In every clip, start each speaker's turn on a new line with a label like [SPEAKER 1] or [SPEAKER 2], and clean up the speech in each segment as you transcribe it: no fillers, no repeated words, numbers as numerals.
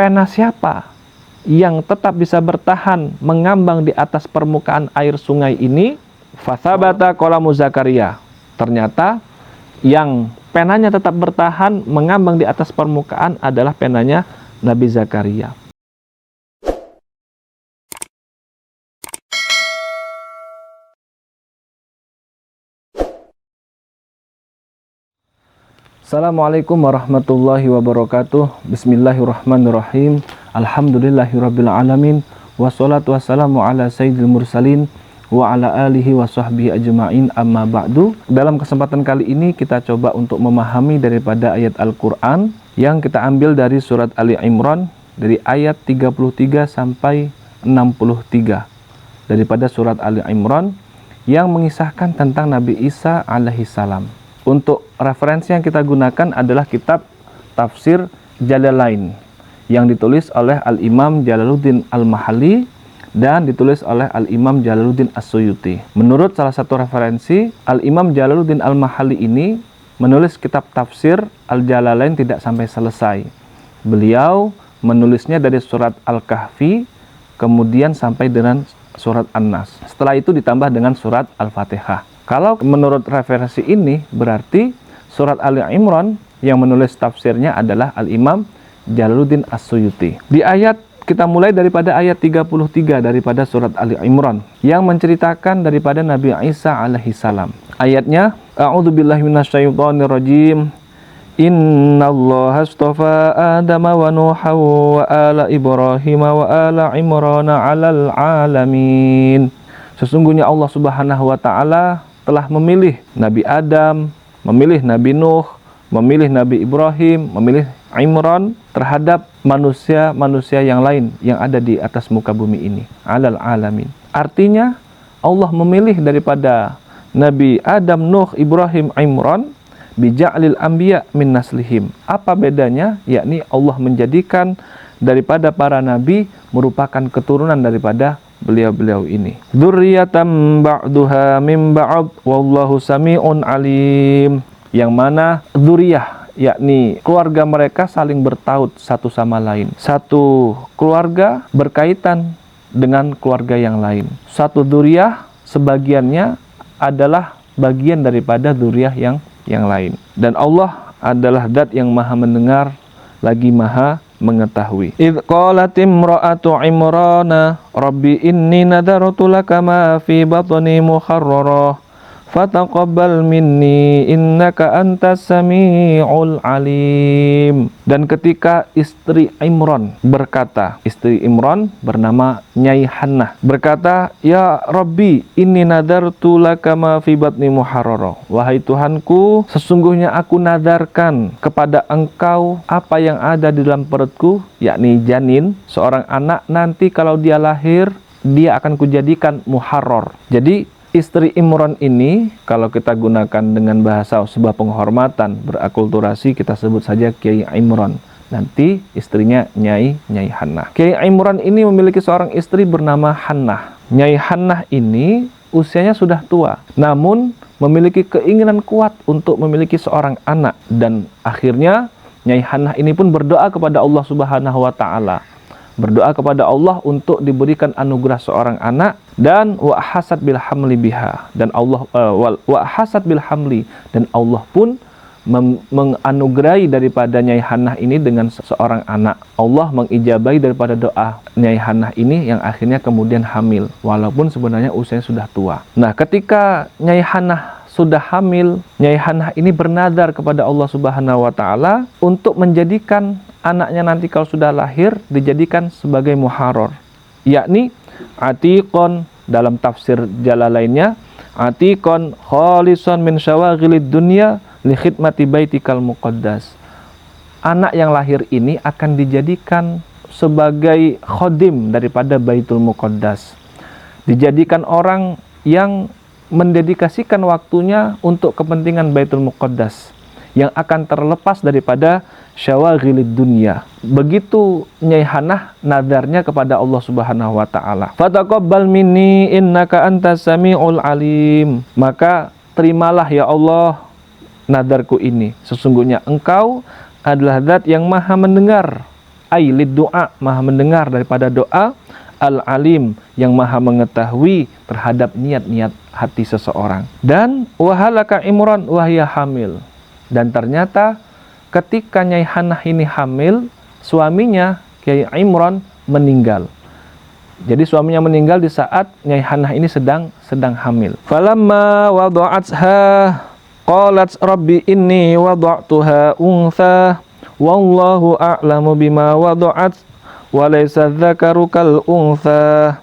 [SPEAKER 1] pena siapa yang tetap bisa bertahan mengambang di atas permukaan air sungai ini? Fathabata qalamu Zakaria. Ternyata yang penanya tetap bertahan mengambang di atas permukaan adalah penanya Nabi Zakaria. Assalamualaikum warahmatullahi wabarakatuh. Bismillahirrahmanirrahim. Alhamdulillahirrabbilalamin. Wassalatu wassalamu ala sayyidil mursalin wa ala alihi wa sahbihi ajma'in, amma ba'du. Dalam kesempatan kali ini kita coba untuk memahami daripada ayat Al-Quran yang kita ambil dari surat Ali Imran, dari ayat 33 sampai 63 daripada surat Ali Imran yang mengisahkan tentang Nabi Isa alaihi salam. Untuk referensi yang kita gunakan adalah kitab Tafsir Jalalain yang ditulis oleh Al-Imam Jalaluddin Al-Mahalli dan ditulis oleh Al-Imam Jalaluddin As-Suyuti. Menurut salah satu referensi, Al-Imam Jalaluddin Al-Mahalli ini menulis kitab Tafsir Al-Jalalain tidak sampai selesai. Beliau menulisnya dari surat Al-Kahfi kemudian sampai dengan surat An-Nas. Setelah itu ditambah dengan surat Al-Fatihah. Kalau menurut referensi ini berarti surat Ali Imran yang menulis tafsirnya adalah Al-Imam Jalaluddin As-Suyuti. Di ayat kita mulai daripada ayat 33 daripada surat Ali Imran yang menceritakan daripada Nabi Isa alaihi salam. Ayatnya, A'udzubillahi minasyaitonirrajim. Innallaha astafa Adama wa Nuha wa ala Ibrahim wa ala Imran 'alal alamin. Sesungguhnya Allah Subhanahu wa taala telah memilih Nabi Adam, memilih Nabi Nuh, memilih Nabi Ibrahim, memilih Imran terhadap manusia-manusia yang lain yang ada di atas muka bumi ini. Alal alamin. Artinya Allah memilih daripada Nabi Adam, Nuh, Ibrahim, Imran bija'lil anbiya min naslihim. Apa bedanya? Yakni Allah menjadikan daripada para nabi merupakan keturunan daripada beliau-beliau ini. Dzurriyyatan ba'duha min ba'd wallahu sami'un alim. Yang mana dzurriyah yakni keluarga mereka saling bertaut satu sama lain. Satu keluarga berkaitan dengan keluarga yang lain. Satu dzurriyah sebagiannya adalah bagian daripada dzurriyah yang lain. Dan Allah adalah zat yang maha mendengar lagi maha mengetahui. Idz qalat imra'atu Imrana rabbi inni nadartu laka ma fi batni muharrara fataqabbal minni innaka antas samiul alim. Dan ketika istri Imran berkata, istri Imran bernama Nyai Hannah berkata, ya Rabbi inni nadartu laka ma fi batni muharrara. Wahai Tuhanku, sesungguhnya aku nadarkan kepada engkau apa yang ada di dalam perutku, yakni janin, seorang anak nanti kalau dia lahir dia akan kujadikan muharrar. Jadi istri Imran ini, kalau kita gunakan dengan bahasa sebuah penghormatan, berakulturasi, kita sebut saja Kiai Imran. Nanti istrinya Nyai Hannah. Kiai Imran ini memiliki seorang istri bernama Hannah. Nyai Hannah ini usianya sudah tua, namun memiliki keinginan kuat untuk memiliki seorang anak. Dan akhirnya Nyai Hannah ini pun berdoa kepada Allah Subhanahu wa taala. Berdoa kepada Allah untuk diberikan anugerah seorang anak, dan wa hasad bil hamli biha, dan Allah wa hasad bil hamli, dan Allah pun menganugerahi daripada Nyai Hannah ini dengan seorang anak. Allah mengijabahi daripada doa Nyai Hannah ini yang akhirnya kemudian hamil walaupun sebenarnya usianya sudah tua. Nah, ketika Nyai Hannah sudah hamil, Nyai Hannah ini bernadar kepada Allah Subhanahu wa taala untuk menjadikan anaknya nanti kalau sudah lahir dijadikan sebagai muharrar, yakni atiqon. Dalam tafsir Jalalainnya, atiqon khalisan min syawaghilid dunya li khidmati baitikal muqaddas. Anak yang lahir ini akan dijadikan sebagai khodim daripada Baitul Muqaddas, dijadikan orang yang mendedikasikan waktunya untuk kepentingan Baitul Muqaddas, yang akan terlepas daripada syawaghilid dunya. Begitu Nyai Hannah nadarnya kepada Allah Subhanahu wa taala. Fataqabbal minni innaka antas samiul alim. Maka terimalah ya Allah nadarku ini. Sesungguhnya engkau adalah zat yang maha mendengar Ailid doa, maha mendengar daripada doa. Al-alim, yang maha mengetahui terhadap niat-niat hati seseorang. Dan wahalaka Imran wahya hamil. Dan ternyata ketika Nyai Hanah ini hamil, suaminya Kiai Imran meninggal. Jadi suaminya meninggal di saat Nyai Hanah ini sedang hamil. Falamma wada'atha qalat rabbi inni wada'tuha untha wallahu a'lamu bima wada'at wa laysa dzakaru kal untha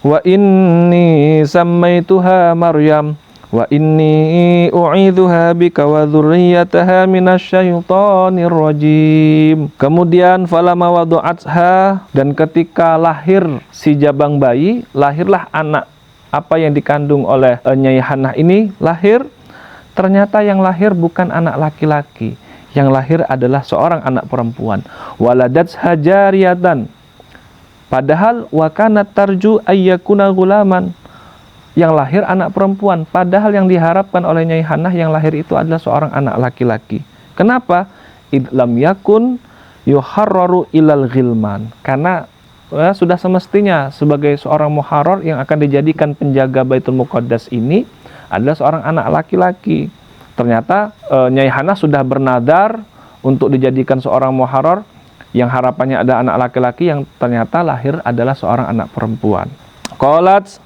[SPEAKER 1] wa inni sammaituha Maryam wa inni u'idzuha bika wa dzurriyyataha minasyaitonir rajim. Kemudian falamma wada'atha, dan ketika lahir si jabang bayi, lahirlah anak apa yang dikandung oleh Nyai Hanah ini lahir. Ternyata yang lahir bukan anak laki-laki, yang lahir adalah seorang anak perempuan. Waladat hajariyatan, padahal wakanat tarju ayyakuna gulaman, yang lahir anak perempuan, padahal yang diharapkan oleh Nyai Hanah yang lahir itu adalah seorang anak laki-laki. Kenapa? Idlam yakun yuharraru ilal ghilman, karena sudah semestinya sebagai seorang muharrar yang akan dijadikan penjaga Baitul Muqaddas ini adalah seorang anak laki-laki. Ternyata Nyai Hanah sudah bernadar untuk dijadikan seorang muharrar yang harapannya ada anak laki-laki, yang ternyata lahir adalah seorang anak perempuan. Qalat,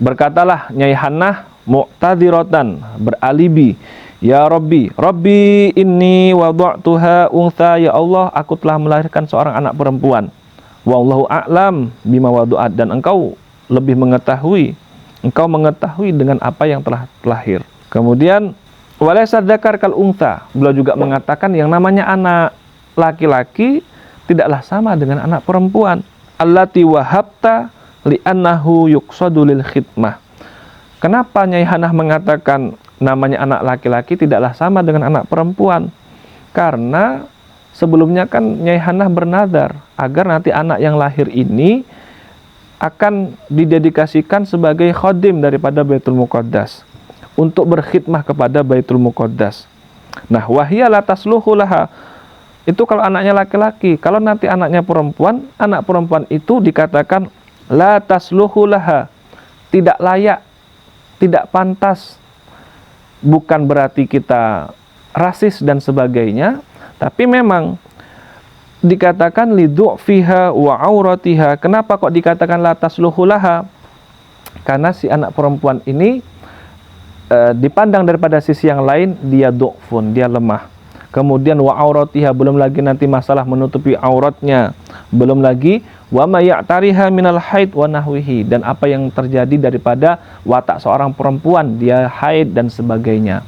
[SPEAKER 1] berkatalah Nyai Hanah mu'tadhiratan, beralibi, ya Rabbi, Rabbi inni wada'tuha untha, ya Allah, aku telah melahirkan seorang anak perempuan. Wallahu a'lam bima wada'at, dan engkau lebih mengetahui, engkau mengetahui dengan apa yang telah lahir. Kemudian walaysa dzakar kal untha, beliau juga mengatakan yang namanya anak laki-laki tidaklah sama dengan anak perempuan. Allati wahabta li'annahu yuqsadu lil khidmah. Kenapa Nyai Hanah mengatakan namanya anak laki-laki tidaklah sama dengan anak perempuan? Karena sebelumnya kan Nyai Hanah bernadar agar nanti anak yang lahir ini akan didedikasikan sebagai khodim daripada Baitul Muqaddas, untuk berkhidmah kepada Baitul Muqaddas. Nah, wahya la tasluhu laha, itu kalau anaknya laki-laki. Kalau nanti anaknya perempuan, anak perempuan itu dikatakan la tasluhu laha, tidak layak, tidak pantas. Bukan berarti kita rasis dan sebagainya, tapi memang dikatakan lidu'fiha wa auratiha. Kenapa kok dikatakan la tasluhu laha? Karena si anak perempuan ini dipandang daripada sisi yang lain dia du'fun, dia lemah. Kemudian wa auratiha, belum lagi nanti masalah menutupi auratnya, belum lagi wa ma ya'tariha minal haid wa nahwihi, dan apa yang terjadi daripada watak seorang perempuan, dia haid dan sebagainya.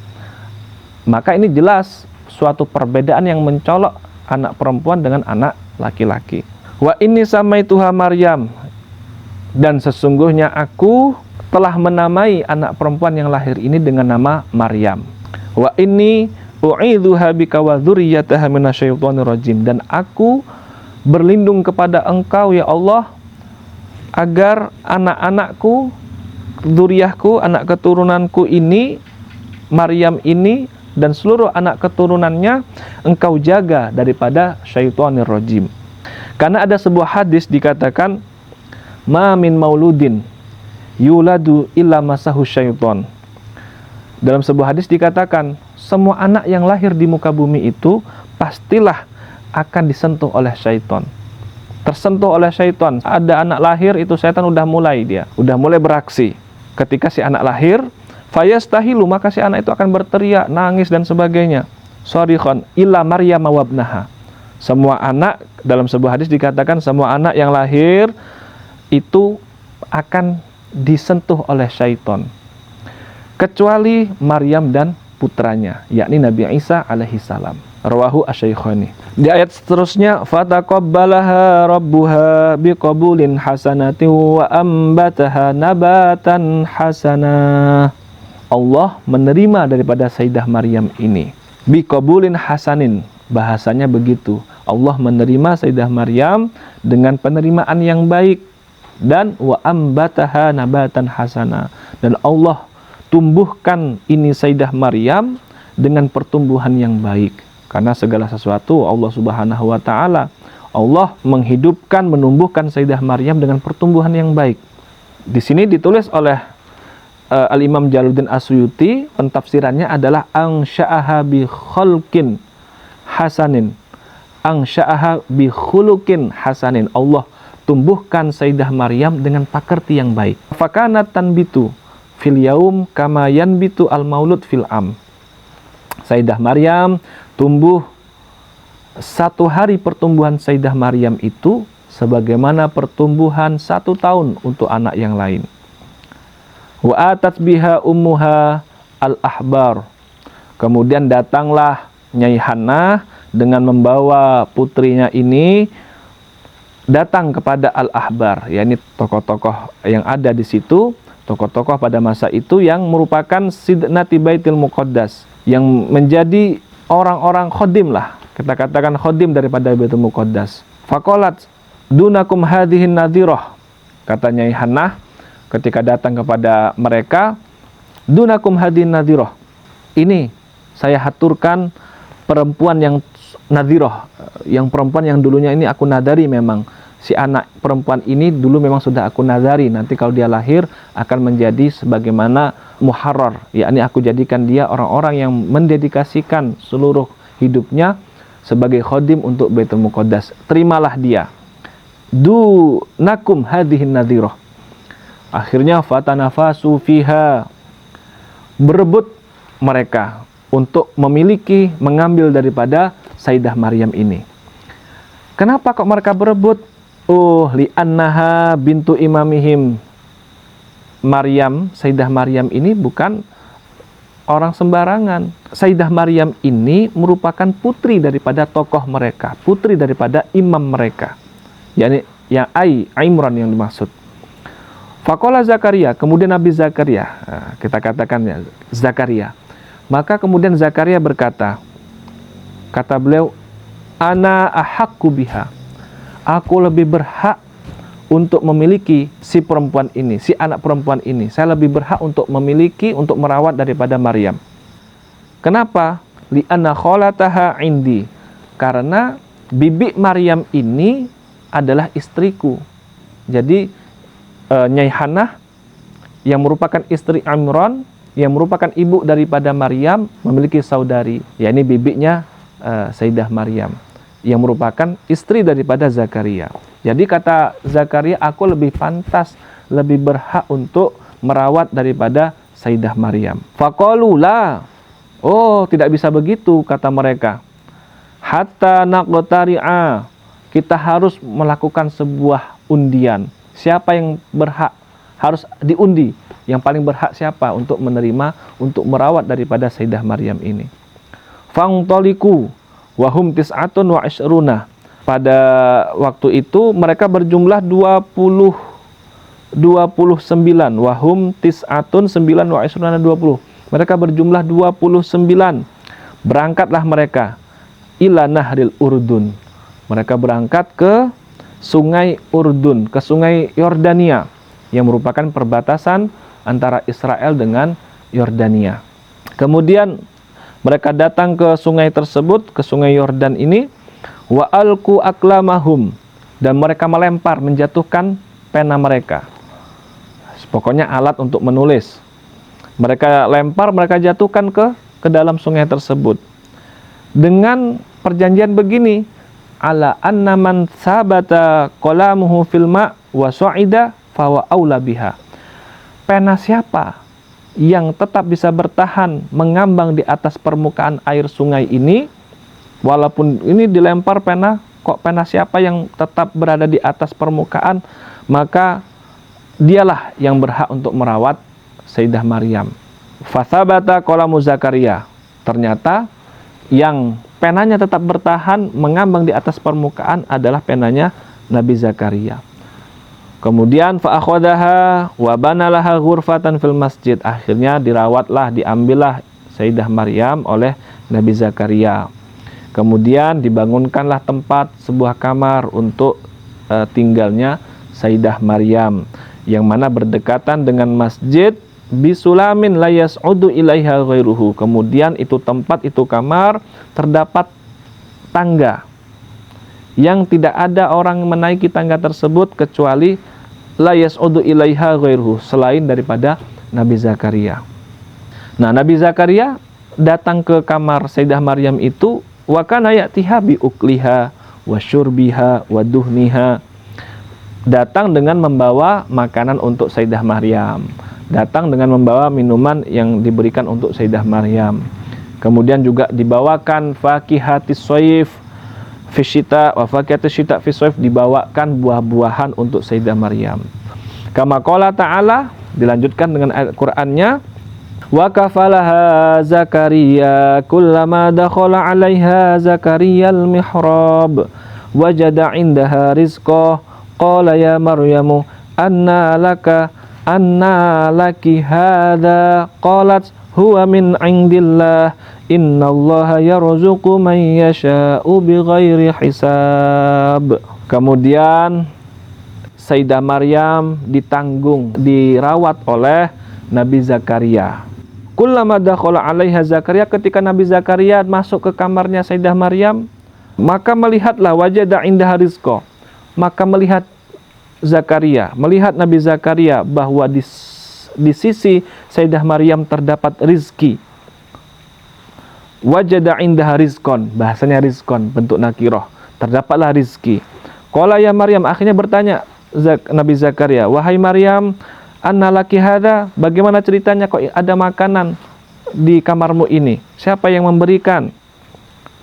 [SPEAKER 1] Maka ini jelas suatu perbedaan yang mencolok anak perempuan dengan anak laki-laki. Wa inni samaituha Maryam, dan sesungguhnya aku telah menamai anak perempuan yang lahir ini dengan nama Maryam. Wa inni u'idzuha bika wa dzurriyyataha minasyaitonir rajim, dan aku berlindung kepada engkau ya Allah agar anak-anakku, dzurriyyahku, anak keturunanku ini, Maryam ini dan seluruh anak keturunannya engkau jaga daripada syaitonir rajim. Karena ada sebuah hadis dikatakan ma min mauludin yuladu illa masahu syaiton. Dalam sebuah hadis dikatakan semua anak yang lahir di muka bumi itu pastilah akan disentuh oleh syaiton, tersentuh oleh syaiton. Ada anak lahir itu syaitan udah mulai beraksi. Ketika si anak lahir, fayastahilu, maka si anak itu akan berteriak, nangis dan sebagainya. Sharikhon illa Maryam wabnaha. Semua anak, dalam sebuah hadis dikatakan semua anak yang lahir itu akan disentuh oleh syaitan, kecuali Maryam dan putranya, yakni Nabi Isa alaihi salam. Rawahu asy-Syaikhani. Di ayat seterusnya, fataqabbalaha rabbuha biqabulin hasanatin wa ambataha nabatan hasanah. Allah menerima daripada Sayyidah Maryam ini biqabulin hasanin, bahasanya begitu. Allah menerima Sayyidah Maryam dengan penerimaan yang baik, dan wa ambataha nabatan hasanah, dan Allah tumbuhkan ini Sayyidah Maryam dengan pertumbuhan yang baik. Karena segala sesuatu Allah Subhanahu wa taala Allah menghidupkan, menumbuhkan Sayyidah Maryam dengan pertumbuhan yang baik. Di sini ditulis oleh Al-Imam Jalaluddin As-Suyuti, pentafsirannya adalah angsha'aha bi khalqin hasanin. Angsha'aha bi khuluqin hasanin. Allah tumbuhkan Sayyidah Maryam dengan pakerti yang baik. Fakanat tanbitu fil yaum kama yanbitu al-maulud fil am. Sayyidah Maryam tumbuh, satu hari pertumbuhan Sayyidah Maryam itu sebagaimana pertumbuhan 1 tahun untuk anak yang lain. Wa atat biha ummuha al-ahbar. Kemudian datanglah Nyai Hannah dengan membawa putrinya ini datang kepada al-ahbar, yakni tokoh-tokoh yang ada di situ, tokoh-tokoh pada masa itu yang merupakan sidnati Baitul Muqaddas, yang menjadi orang-orang khodim lah, kita katakan khodim daripada Baitul Muqaddas. Faqalat dunakum hadhihin nadhirah, kata Nyai Hannah ketika datang kepada mereka, dunakum hadhihin nadhirah, ini saya haturkan perempuan yang nadhirah, yang perempuan yang dulunya ini aku nadari, memang si anak perempuan ini dulu memang sudah aku nadari, nanti kalau dia lahir akan menjadi sebagaimana muharrar, yakni aku jadikan dia orang-orang yang mendedikasikan seluruh hidupnya sebagai khodim untuk Baitul Muqaddas. Terimalah dia. Dunakum hadhihin nadhirah. Akhirnya fatanafasu fiha, berebut mereka untuk memiliki, mengambil daripada Sayyidah Maryam ini. Kenapa kok mereka berebut? Oh, li'annaha bintu imamihim. Maryam, Sayyidah Maryam ini bukan orang sembarangan. Sayyidah Maryam ini merupakan putri daripada tokoh mereka, putri daripada imam mereka, yakni yang Imran yang dimaksud. Faqala Zakaria, kemudian Nabi Zakaria, kita katakan ya Zakaria. Maka kemudian Zakaria berkata, kata beliau, ana ahaqqu biha, aku lebih berhak untuk memiliki si perempuan ini, si anak perempuan ini. Saya lebih berhak untuk memiliki, untuk merawat daripada Maryam. Kenapa? Li'anna kholataha indi, karena bibi Maryam ini adalah istriku. Jadi Nyai Hannah yang merupakan istri Imran, yang merupakan ibu daripada Maryam, memiliki saudari, yakni bibinya Sayyidah Maryam, yang merupakan istri daripada Zakaria. Jadi kata Zakaria, aku lebih pantas, lebih berhak untuk merawat daripada Sayyidah Maryam. Faqalu la, oh tidak bisa begitu, kata mereka. Hatta naqtari'a, kita harus melakukan sebuah undian. Siapa yang berhak, harus diundi. Yang paling berhak siapa untuk menerima, untuk merawat daripada Sayyidah Maryam ini. Fangtoliku wahum tis'atun wa ishruna. Pada waktu itu mereka berjumlah 29, wahum tis'atun 9 wa ishruna 20. Mereka berjumlah 29. Berangkatlah mereka ila nahril Urdun. Mereka berangkat ke sungai Urdun, ke sungai Yordania, yang merupakan perbatasan antara Israel dengan Yordania. Kemudian mereka datang ke sungai tersebut, ke sungai Yordan ini, wa alqu aklamahum, dan mereka melempar, menjatuhkan pena mereka. Pokoknya alat untuk menulis. Mereka lempar, mereka jatuhkan ke dalam sungai tersebut. Dengan perjanjian begini, ala anna man sabata qalamuhu fil ma' wa su'ida fa wa aula biha. Pena siapa yang tetap bisa bertahan mengambang di atas permukaan air sungai ini, walaupun ini dilempar pena, kok pena siapa yang tetap berada di atas permukaan, maka dialah yang berhak untuk merawat Sayyidah Maryam. Fasabata qalamu Zakaria, ternyata yang penanya tetap bertahan mengambang di atas permukaan adalah penanya Nabi Zakaria. Kemudian fa'akhadaha wa banalaha ghurfatan fil masjid. Akhirnya dirawatlah, diambillah Sayyidah Maryam oleh Nabi Zakaria. Kemudian dibangunkanlah tempat, sebuah kamar untuk tinggalnya Sayyidah Maryam, yang mana berdekatan dengan masjid, bisulamin la yas'udu ilaiha ghairuhu. Kemudian itu tempat, itu kamar, terdapat tangga yang tidak ada orang menaiki tangga tersebut kecuali la yas'udu ilaiha ghairuhu, selain daripada Nabi Zakaria. Nah, Nabi Zakaria datang ke kamar Sayyidah Maryam itu, wa kana ya'tiha bi ukliha wa syurbiha wa duhniha. Datang dengan membawa makanan untuk Sayyidah Maryam, datang dengan membawa minuman yang diberikan untuk Sayyidah Maryam. Kemudian juga dibawakan fakihatis soif fisyita wa fakihatis syita fisoif, dibawakan buah-buahan untuk Sayyidah Maryam. Kama qala ta'ala, dilanjutkan dengan ayat Qur'annya, wa kafalaha Zakaria kullama dakhala 'alaiha Zakaria al-mihrab wajada 'indaha rizqa qala ya Maryamu anna laki hadza qalat huwa min 'indillah innallaha yarzuqu man yasha'u bighairi hisab. Kemudian Sayyidah Maryam dirawat oleh Nabi Zakaria. Kullama dakhala 'alaiha Zakaria, ketika Nabi Zakaria masuk ke kamarnya Sayyidah Maryam, maka melihatlah wajada indaha rizqa. Maka melihat Nabi Zakaria bahwa di sisi Sayyidah Maryam terdapat rizki. Wajada indaha rizqon, bahasanya rizqon, bentuk nakirah, terdapatlah rizki. Qala ya Maryam, akhirnya bertanya Nabi Zakaria, wahai Maryam, anna laki hadza, bagaimana ceritanya kok ada makanan di kamarmu ini? Siapa yang memberikan?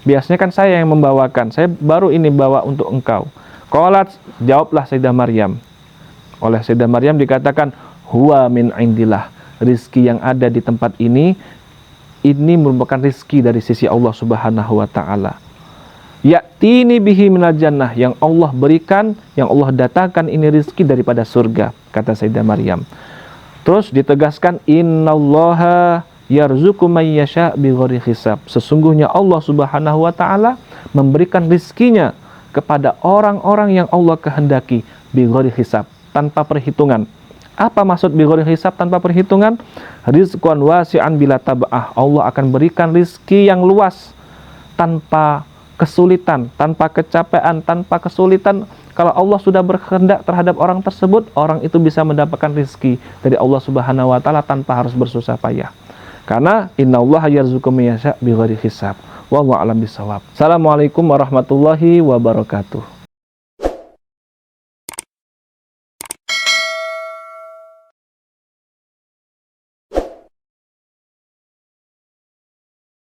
[SPEAKER 1] Biasanya kan saya yang membawakan, saya baru ini bawa untuk engkau. Qalat, jawablah Sayyidah Maryam. Oleh Sayyidah Maryam dikatakan, huwa min indillah, rizki yang ada di tempat ini merupakan rizki dari sisi Allah Subhanahu wa ta'ala. Ya'tini bihi minal jannah, yang Allah berikan, yang Allah datangkan ini rizki daripada surga, kata Sayyidah Maryam. Terus ditegaskan, innallaha yarzuqu may yasha' bighairi hisab, sesungguhnya Allah Subhanahu wa ta'ala memberikan rizkinya kepada orang-orang yang Allah kehendaki bighairi hisab, tanpa perhitungan. Apa maksud bighairi hisab, tanpa perhitungan? Rizqan wasi'an bila tab'ah, Allah akan berikan rizki yang luas tanpa kesulitan, tanpa kecapean, tanpa kesulitan. Kalau Allah sudah berkehendak terhadap orang tersebut, orang itu bisa mendapatkan rizki dari Allah Subhanahu wa ta'ala tanpa harus bersusah payah. Karena innallaha yarzuqu may yasha' bighairi hisab. Wallahu a'lam bishawab. Assalamualaikum warahmatullahi wabarakatuh.